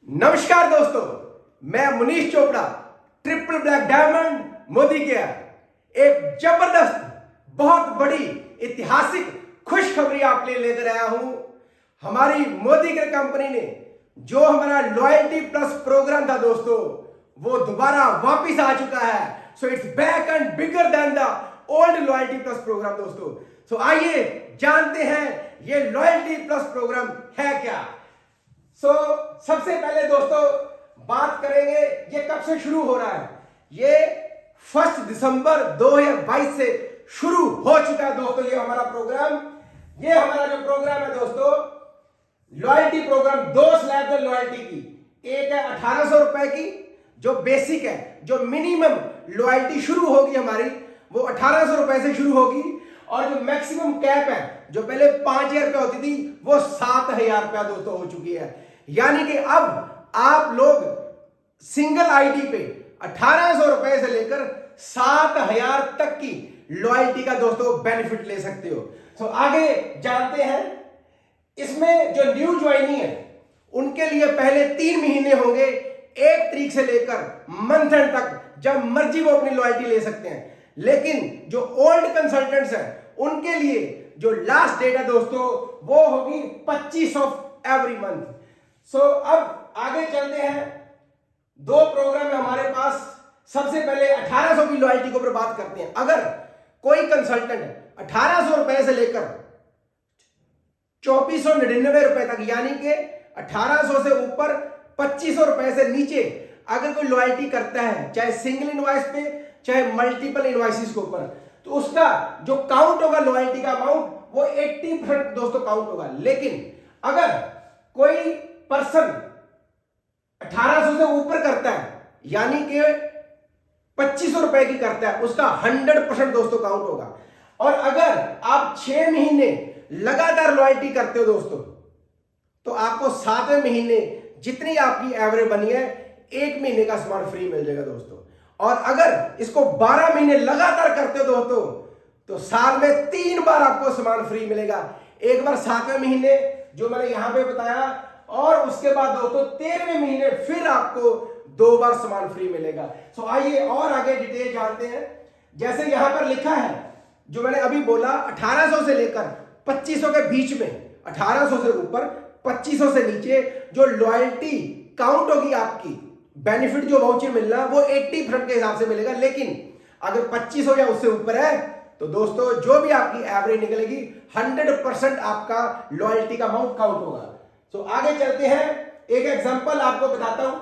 नमस्कार दोस्तों, मैं Munish Chopra triple black diamond Modi care एक जबरदस्त बहुत बड़ी ऐतिहासिक खुशखबरी आपके लिए लेकर आया हूं। हमारी मोदी केयर कंपनी ने जो हमारा लॉयल्टी प्लस प्रोग्राम था दोस्तों, वो दोबारा वापस आ चुका है। So it's back and bigger than the old loyalty plus programme दोस्तों। सो आइए जानते हैं ये लॉयल्टी प्लस प्रोग्राम है क्या। सबसे पहले दोस्तों बात करेंगे ये कब से शुरू हो रहा है। ये 1 दिसंबर 2022 से शुरू हो चुका है दोस्तों ये हमारा प्रोग्राम। ये हमारा जो प्रोग्राम है दोस्तों, लॉयल्टी प्रोग्राम, दो स्लैब है लॉयल्टी की। एक है 1800 रुपए की जो बेसिक है, जो मिनिमम लॉयल्टी शुरू होगी हमारी वो 1800 रुपए से शुरू होगी, और जो मैक्सिमम कैप है जो पहले 5000 रुपए होती थी वो 7000 रुपया दोस्तों हो चुकी है। यानी कि अब आप लोग सिंगल आईडी पे 1800 रुपए से लेकर 7000 तक की लॉयल्टी का दोस्तों बेनिफिट ले सकते हो। तो आगे जानते हैं, इसमें जो न्यू ज्वाइनिंग है उनके लिए पहले 3 महीने होंगे, 1 तारीख से लेकर मंथ एंड तक जब मर्जी वो अपनी लॉयल्टी ले सकते हैं। लेकिन जो ओल्ड कंसल्टेंट्स हैं उनके लिए जो लास्ट डेट है दोस्तों वो होगी 25 ऑफ एवरी मंथ। अब आगे चलते हैं, 2 प्रोग्राम है हमारे पास। सबसे पहले 1800 की लॉयल्टी के ऊपर बात करते हैं। अगर कोई कंसल्टेंट 1800 रुपए से लेकर 2499 रुपए तक, यानी कि 1800 से ऊपर 2500 रुपए से नीचे अगर कोई लॉयल्टी करता है, चाहे सिंगल इनवॉइस पे चाहे मल्टीपल इनवॉइसेस के ऊपर, तो उसका जो काउंट होगा लॉयल्टी का अमाउंट वो 80% दोस्तों काउंट होगा। लेकिन अगर कोई पर्सन 1800 से ऊपर करता है, यानी कि 2500 रुपए की करता है, उसका 100% दोस्तों काउंट होगा। और अगर आप 6 महीने लगातार लॉयल्टी करते हो दोस्तों, तो आपको 7वें महीने जितनी आपकी एवरेज बनी है 1 महीने का सामान फ्री मिल जाएगा दोस्तों। और अगर इसको 12 महीने लगातार करते हो दोस्तों, तो साल में 3 बार आपको सामान फ्री मिलेगा। एक बार 7वें महीने जो मैंने यहां पे बताया, और उसके बाद दोस्तों 13वें महीने फिर आपको 2 बार सामान फ्री मिलेगा। आइए और आगे डिटेल जानते हैं। जैसे यहां पर लिखा है, जो मैंने अभी बोला 1800 से लेकर 2500 के बीच में, 1800 से ऊपर 2500 से नीचे जो लॉयल्टी काउंट होगी आपकी, बेनिफिट जो वाउचर मिलना है वो 80% के हिसाब से मिलेगा। लेकिन अगर 2500 या उससे ऊपर है तो दोस्तों जो भी आपकी एवरेज निकलेगी 100% आपका लॉयल्टी का अमाउंट काउंट होगा। आगे चलते हैं, एक एग्जांपल आपको बताता हूं।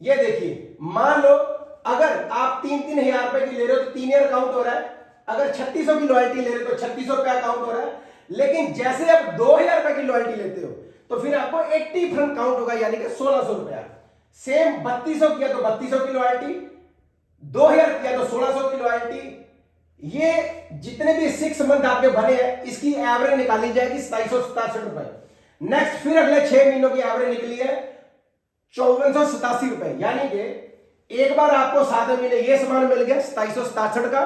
ये देखिए, मान लो अगर आप 3-3 हजार रुपए की ले रहे हो तो 3000 काउंट हो रहा है। अगर 3600 की लॉयल्टी ले रहे हो तो 3600 रुपया काउंट हो रहा है। लेकिन जैसे आप 2000 रुपए की लॉयल्टी लेते हो तो फिर आपको 80% काउंट होगा, यानी कि 1600 रुपया। सेम 3200 किया तो 3200 की लॉयल्टी, 2000 किया तो 1600 की लॉयल्टी। ये जितने भी 6 मंथ आपके बने हैं इसकी एवरेज निकाली जाएगी 2767 रुपए। नेक्स्ट फिर अगले 6 महीनों की एवरेज निकली है 5487 रुपए, यानी कि एक बार आपको 7वें महीने ये सामान मिल गया 2767 का,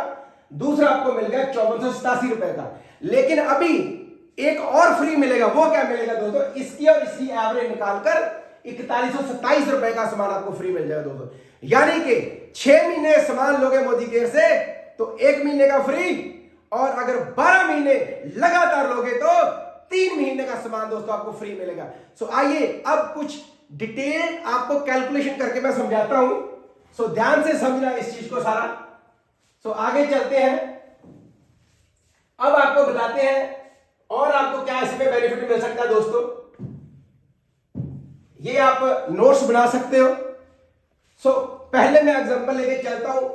दूसरा आपको मिल गया 5487 रुपए का। लेकिन अभी एक और फ्री मिलेगा। वो क्या मिलेगा दोस्तों, इसकी और इसकी एवरेज निकालकर 4127 रुपए का सामान आपको फ्री मिल जाएगा दोस्तों। यानी कि 6 महीने सामान लोगे मोदी केयर से तो 1 महीने का फ्री, और अगर 12 महीने लगातार लोगे तो 3 महीने का सामान दोस्तों आपको फ्री मिलेगा। आइए अब कुछ डिटेल आपको कैलकुलेशन करके मैं समझाता हूं। ध्यान से समझना इस चीज को सारा। आगे चलते हैं, अब आपको बताते हैं और आपको क्या इसमें बेनिफिट मिल सकता है दोस्तों। ये आप नोट्स बना सकते हो। पहले मैं एग्जांपल लेके चलता हूं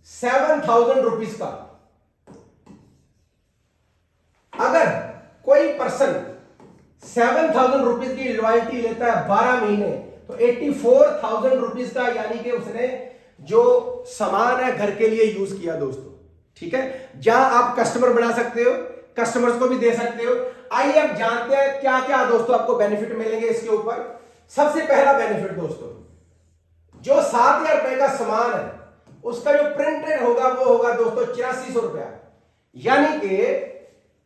7000 रुपीज का। अगर कोई पर्सन 7000 रुपीज की लॉयल्टी लेता है 12 महीने, तो 84,000 रुपीज का, यानी कि उसने जो सामान है घर के लिए यूज किया दोस्तों। ठीक है, जहां आप कस्टमर बना सकते हो, कस्टमर्स को भी दे सकते हो। आइए अब जानते हैं क्या क्या दोस्तों आपको बेनिफिट मिलेंगे इसके ऊपर। सबसे पहला बेनिफिट दोस्तों, जो 7000 रुपए का सामान है उसका जो प्रिंटेड होगा वो होगा दोस्तों 8400 रुपया, यानी कि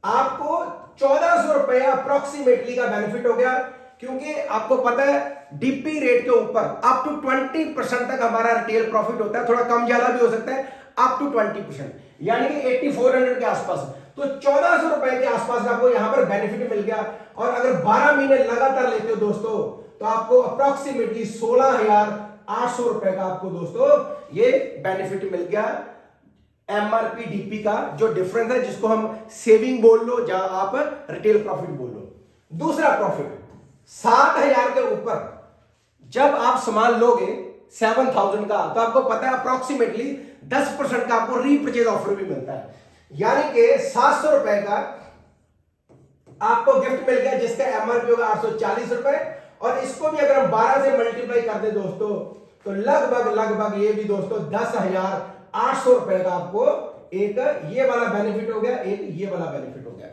आपको 1400 रुपया अप्रोक्सीमेटली का बेनिफिट हो गया। क्योंकि आपको पता है डीपी रेट के ऊपर अप टू 20% तक हमारा रिटेल प्रॉफिट होता है, थोड़ा कम ज्यादा भी हो सकता है, अप टू 20%, यानी कि 8400 के आसपास। तो 1400 रुपए के आसपास आपको यहां पर बेनिफिट मिल गया। और अगर 12 महीने लगातार लेते हो दोस्तों तो आपको अप्रोक्सीमेटली 16,800 रुपए का आपको दोस्तों ये बेनिफिट मिल गया एमआरपी डीपी का, जो डिफरेंस है जिसको हम सेविंग बोल लो या आप रिटेल प्रॉफिट बोल लो। दूसरा प्रॉफिट 7,000 के ऊपर जब आप सामान लोगे 7,000 का, तो आपको पता है अप्रोक्सीमेटली 10% का आपको रीपरचेज ऑफर भी मिलता है, यानी कि 700 रुपए का आपको गिफ्ट मिल गया जिसका एमआरपी होगा 840 रुपए। और इसको भी अगर हम 12 से मल्टीप्लाई कर दे दोस्तों तो लगभग ये भी दोस्तों 10,800 रुपए का आपको एक ये वाला बेनिफिट हो गया, एक ये वाला बेनिफिट हो गया।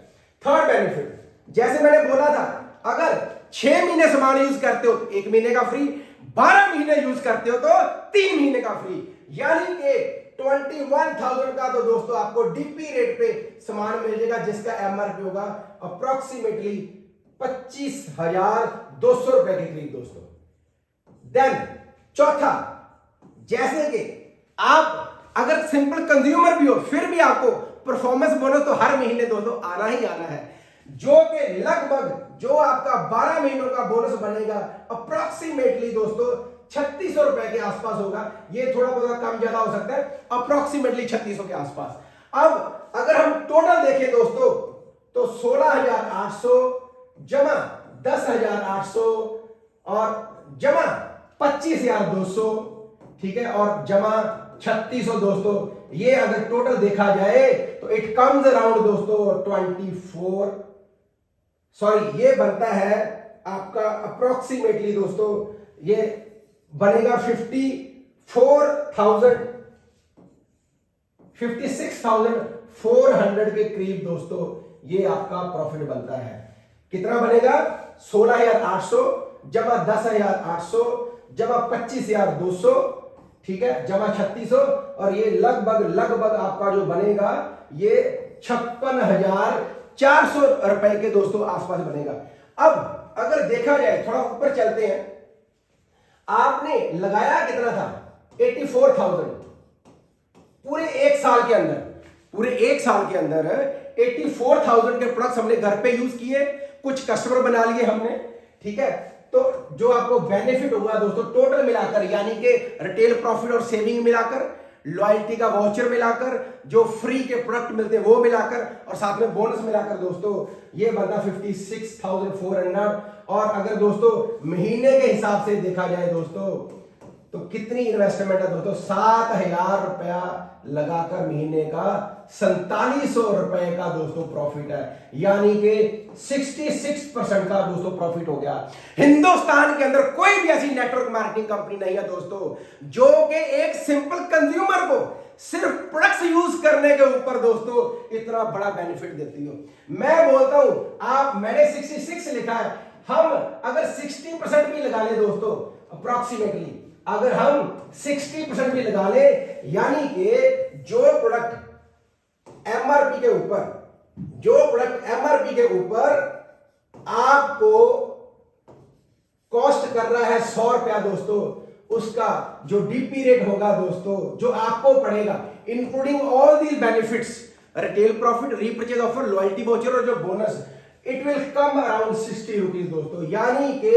थर्ड बेनिफिट, जैसे मैंने बोला था, अगर 6 महीने सामान यूज करते हो तो 1 महीने का फ्री, 12 महीने यूज करते हो तो 3 महीने का फ्री, यानी कि 21,000 का तो दोस्तों आपको डीपी रेट पे सामान मिल जाएगा जिसका एमआरपी होगा अप्रोक्सीमेटली 25,200 रुपए के करीब दोस्तों। देन चौथा, जैसे कि आप अगर सिंपल कंज्यूमर भी हो फिर भी आपको परफॉर्मेंस बोनस तो हर महीने दोस्तों आना ही आना है, जो कि लगभग जो आपका 12 महीनों का बोनस बनेगा अप्रोक्सीमेटली दोस्तों 3600 रुपए के आसपास होगा। ये थोड़ा बहुत कम ज्यादा हो सकता है, अप्रोक्सीमेटली 3600 के आसपास। अब अगर हम टोटल देखें दोस्तों तो 16,800 जमा 10,800 और जमा 25,200, ठीक है, और जमा 3600 दोस्तों, ये अगर टोटल देखा जाए तो इट कम्स अराउंड दोस्तों 24, सॉरी ये बनता है आपका अप्रोक्सीमेटली दोस्तों ये बनेगा 56,400 के करीब दोस्तों ये आपका प्रॉफिट बनता है। कितना बनेगा? 16,800 जमा 10,800 जमा 25,200, ठीक है, जमा 3600, और ये लगभग आपका जो बनेगा ये 56,400 रुपए के दोस्तों आसपास बनेगा। अब अगर देखा जाए, थोड़ा ऊपर चलते हैं, आपने लगाया कितना था? 84,000 पूरे एक साल के अंदर, 84,000 के प्रोडक्ट्स हमने घर पे यूज किए, कुछ कस्टमर बना लिए हमने, ठीक है। तो जो आपको बेनिफिट हुआ दोस्तों टोटल मिलाकर, यानी कि रिटेल प्रॉफिट और सेविंग मिलाकर, लॉयल्टी का वाउचर मिलाकर, जो फ्री के प्रोडक्ट मिलते हैं वो मिलाकर, और साथ में बोनस मिलाकर दोस्तों ये बनता 56,400। और अगर दोस्तों महीने के हिसाब से देखा जाए दोस्तों तो कितनी इन्वेस्टमेंट है दोस्तों? 7,000 रुपया लगाकर महीने का 4,700 रुपए का दोस्तों प्रॉफिट है, यानी कि 66% का दोस्तों प्रॉफिट हो गया। हिंदुस्तान के अंदर कोई भी ऐसी नेटवर्क मार्केटिंग कंपनी नहीं है दोस्तों जो कि एक सिंपल कंज्यूमर को सिर्फ प्रोडक्ट्स यूज करने के ऊपर दोस्तों इतना बड़ा बेनिफिट देती हो। मैं बोलता हूं, आप, मैंने 66 लिखा है, हम अगर 60% भी लगा ले दोस्तों, अप्रोक्सीमेटली अगर हम 60% भी लगा ले, यानी कि जो प्रोडक्ट एमआरपी के ऊपर आपको कॉस्ट कर रहा है 100 रुपया दोस्तों, उसका जो डीपी रेट होगा दोस्तों जो आपको पड़ेगा, including all these benefits, retail profit, repurchase offer, loyalty voucher और जो bonus, it will come around 60 rupees दोस्तों। यानी कि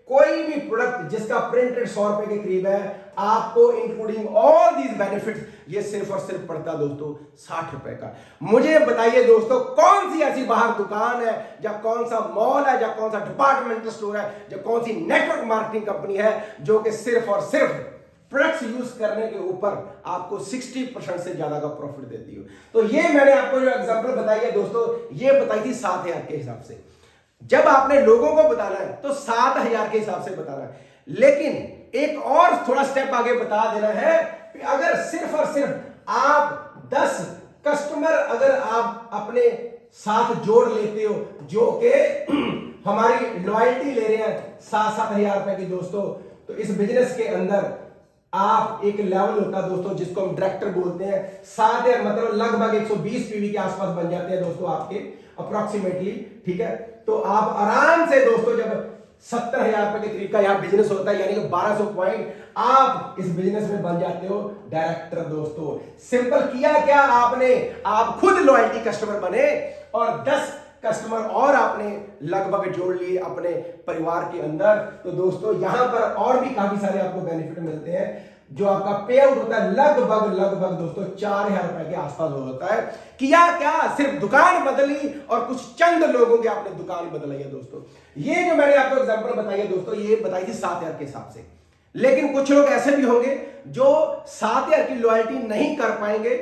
कोई भी प्रोडक्ट जिसका प्रिंटेड 100 रुपए के करीब है, आपको इंक्लूडिंग ऑल दीज बेनिफिट्स ये सिर्फ और सिर्फ पड़ता दोस्तों 60 रुपए का। मुझे बताइए दोस्तों, कौन सी ऐसी बाहर दुकान है, या कौन सा मॉल है, या कौन सा डिपार्टमेंटल स्टोर है, या कौन सी नेटवर्क मार्केटिंग कंपनी है जो कि सिर्फ और सिर्फ प्रोडक्ट्स यूज करने के ऊपर आपको 60% से ज्यादा का प्रॉफिट देती हो? तो ये मैंने आपको जो एग्जांपल बताई है दोस्तों, ये बताई थी 7,000 के हिसाब से। जब आपने लोगों को बताना है तो 7,000 के हिसाब से बताना है, लेकिन एक और थोड़ा स्टेप आगे बता देना है कि अगर सिर्फ और सिर्फ आप 10 कस्टमर अगर आप अपने साथ जोड़ लेते हो जो कि हमारी लॉयल्टी ले रहे हैं 7,000 रुपए की दोस्तों, तो इस बिजनेस के अंदर आप एक लेवल होता है दोस्तों जिसको हम डायरेक्टर बोलते हैं, 7,000 मतलब लगभग 120 पीवी के आसपास बन जाते हैं दोस्तों आपके अप्रोक्सीमेटली, ठीक है। तो आप आराम से दोस्तों जब 70,000 रुपए के करीब का यहाँ बिजनेस होता है, यानी कि 1200 पॉइंट आप इस बिजनेस में बन जाते हो डायरेक्टर दोस्तों। सिंपल किया क्या आपने, आप खुद लॉयल्टी कस्टमर बने और 10 कस्टमर और आपने लगभग जोड़ लिए अपने परिवार के अंदर। तो दोस्तों यहां पर और भी काफी सारे आपको बेनिफिट मिलते हैं। जो आपका पे आउट होता है लगभग दोस्तों 4,000 रुपए के आसपास होता है। किया क्या, सिर्फ दुकान बदली और कुछ चंद लोगों की आपने दुकान बदलाई है दोस्तों। ये जो मैंने आपको एग्जांपल बताई है दोस्तों, ये बताई थी 7,000 के हिसाब से, लेकिन कुछ लोग ऐसे भी होंगे जो 7,000 की लॉयल्टी नहीं कर पाएंगे,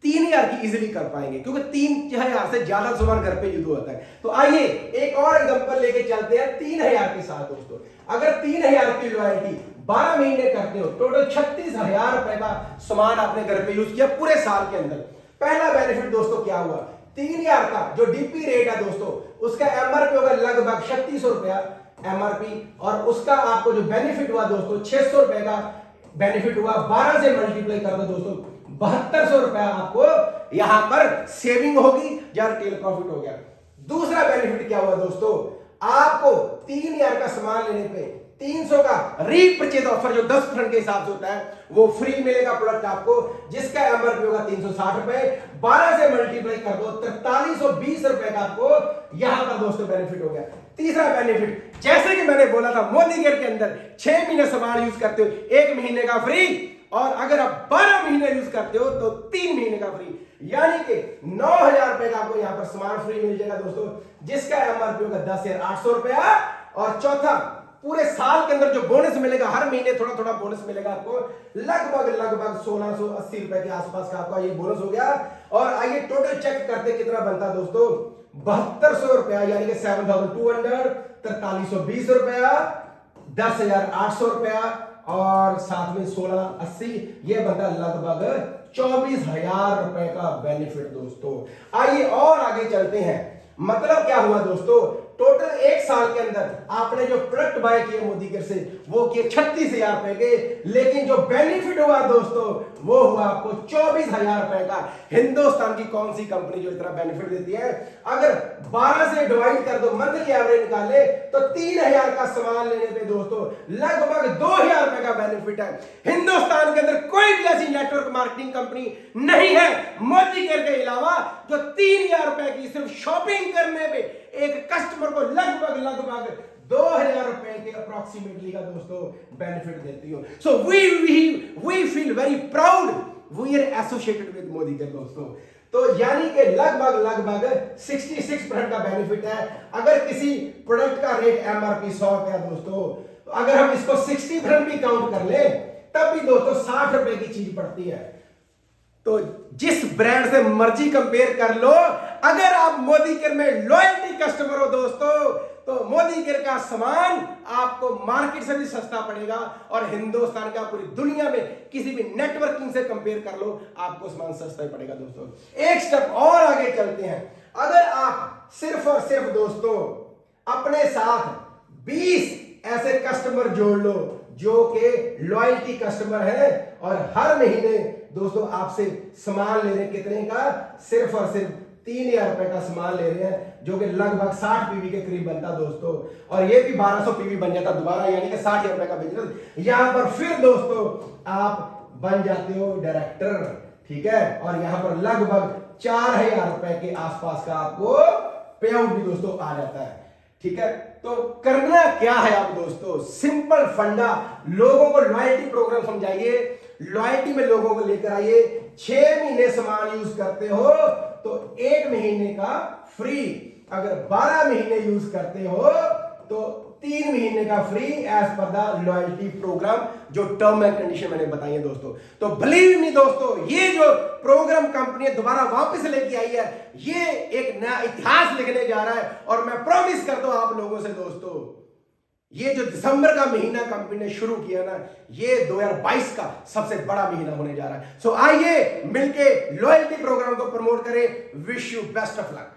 3,000 की इजीली कर पाएंगे, क्योंकि 3,000 से ज्यादा सामान घर पे यूज होता है। तो आइए एक और एग्जांपल लेके चलते हैं 3,000 के साथ दोस्तों। अगर 3,000 की लॉयल्टी 12 महीने करते हो, टोटल 36,000 रुपए का सामान आपने घर पे यूज किया पूरे साल के अंदर। पहला बेनिफिट दोस्तों क्या हुआ, 3,000 का जो डीपी रेट है दोस्तों, उसका एमआरपी होगा लगभग 3600 रुपया एमआरपी, और उसका आपको जो बेनिफिट हुआ दोस्तों 600 रुपए का बेनिफिट हुआ। 12 से मल्टीप्लाई कर दो दोस्तों, 7200 रुपया आपको यहां पर सेविंग होगी या रिटेल प्रॉफिट हो गया। दूसरा बेनिफिट क्या हुआ दोस्तों, आपको 3,000 का सामान लेने पे 300 का रीपरचेज ऑफर जो 10% के हिसाब से होता है वो फ्री मिलेगा प्रोडक्ट आपको, जिसका एमआरपी होगा 360 रुपए। 12 से मल्टीप्लाई कर दो 4320 रुपए का आपको यहां पर दोस्तों बेनिफिट हो गया। तीसरा बेनिफिट, जैसे कि मैंने बोला था मोदी केयर के अंदर 6 महीने सामान यूज करते हो 1 महीने का फ्री, और अगर आप 12 महीने यूज करते हो तो 3 महीने का फ्री, यानी कि 9,000 रुपए का आपको यहां पर सामान फ्री मिल जाएगा दोस्तों, जिसका एमआरपी होगा 10,800 रुपया। और चौथा, पूरे साल के अंदर जो बोनस मिलेगा, हर महीने थोड़ा थोड़ा बोनस मिलेगा आपको, लगभग 1680 रुपए के आसपास का आपका ये बोनस हो गया। और आइए टोटल चेक करते कितना बनता है दोस्तों, 7200 रुपया, यानी कि 7200, 4320 रुपया, 10,800 रुपया और साथ में 1680, ये बनता लगभग 24,000 रुपए का बेनिफिट दोस्तों। आइए और आगे चलते हैं। मतलब क्या हुआ दोस्तों, टोटल 1 साल के अंदर आपने जो प्रोडक्ट बाय किए मोदी केयर से वो किए 36,000 रुपए के, लेकिन जो बेनिफिट हुआ दोस्तों वो हुआ आपको 24,000 रुपए का। हिंदुस्तान की कौन सी कंपनी जो इतना बेनिफिट देती है? अगर 12 से डिवाइड कर दो, मंथली एवरेज निकाले तो 3,000 का सामान लेने पे दोस्तों लगभग 2,000 रुपए का बेनिफिट है। हिंदुस्तान के अंदर कोई भी ऐसी नेटवर्क मार्केटिंग कंपनी नहीं है मोदी केयर के अलावा जो 3,000 रुपए की सिर्फ शॉपिंग करने पे एक कस्टमर को लगभग 2,000 रुपए के अप्रोक्सीमेटली का दोस्तों बेनिफिट देती हो। So we feel very proud we are associated with Modi care दोस्तों। तो यानी कि लगभग 66% का बेनिफिट है। अगर किसी प्रोडक्ट का रेट एमआरपी 100 रुपया दोस्तों, तो अगर हम इसको 60% भी काउंट कर ले तब भी दोस्तों 60 रुपए की चीज पड़ती है। तो जिस ब्रांड से मर्जी कंपेयर कर लो, अगर आप मोदी केयर में लॉयल्टी कस्टमर हो दोस्तों, तो मोदी केयर का सामान आपको मार्केट से भी सस्ता पड़ेगा, और हिंदुस्तान का पूरी दुनिया में किसी भी नेटवर्किंग से कंपेयर कर लो आपको सामान सस्ता ही पड़ेगा दोस्तों। एक स्टेप और आगे चलते हैं। अगर आप सिर्फ और सिर्फ दोस्तों अपने साथ 20 ऐसे कस्टमर जोड़ लो जो कि लॉयल्टी कस्टमर है, और हर महीने दोस्तों आपसे सामान ले रहे हैं, कितने का? सिर्फ और सिर्फ 3,000 रुपए का सामान ले रहे हैं, जो कि लगभग 60 पीवी के करीब बनता दोस्तों, और ये भी 1200 पीवी बन जाता दोबारा, यानी कि 60,000 रुपए का बिजनेस। यहां पर फिर दोस्तों आप बन जाते हो डायरेक्टर, ठीक है, और यहां पर लगभग 4,000 रुपए के आसपास का आपको पे आउट भी दोस्तों आ जाता है, ठीक है। तो करना क्या है आप दोस्तों, सिंपल फंडा, लोगों को लॉयल्टी प्रोग्राम समझाइए, लॉयल्टी में लोगों को लेकर आइए। 6 महीने सामान यूज करते हो तो 1 महीने का फ्री, अगर 12 महीने यूज करते हो तो 3 महीने का free as per the loyalty programme, जो टर्म एंड कंडीशन मैंने बताई है दोस्तों। तो बिलीव मी दोस्तों, ये जो प्रोग्राम कंपनी दोबारा वापस लेके आई है, ये एक नया इतिहास लिखने जा रहा है, और मैं प्रॉमिस करता हूं आप लोगों से दोस्तों, ये जो दिसंबर का महीना कंपनी ने शुरू किया ना, ये 2022 का सबसे बड़ा महीना होने जा रहा है। सो आइए मिलके लॉयल्टी प्रोग्राम को प्रमोट करें। Wish you best of luck.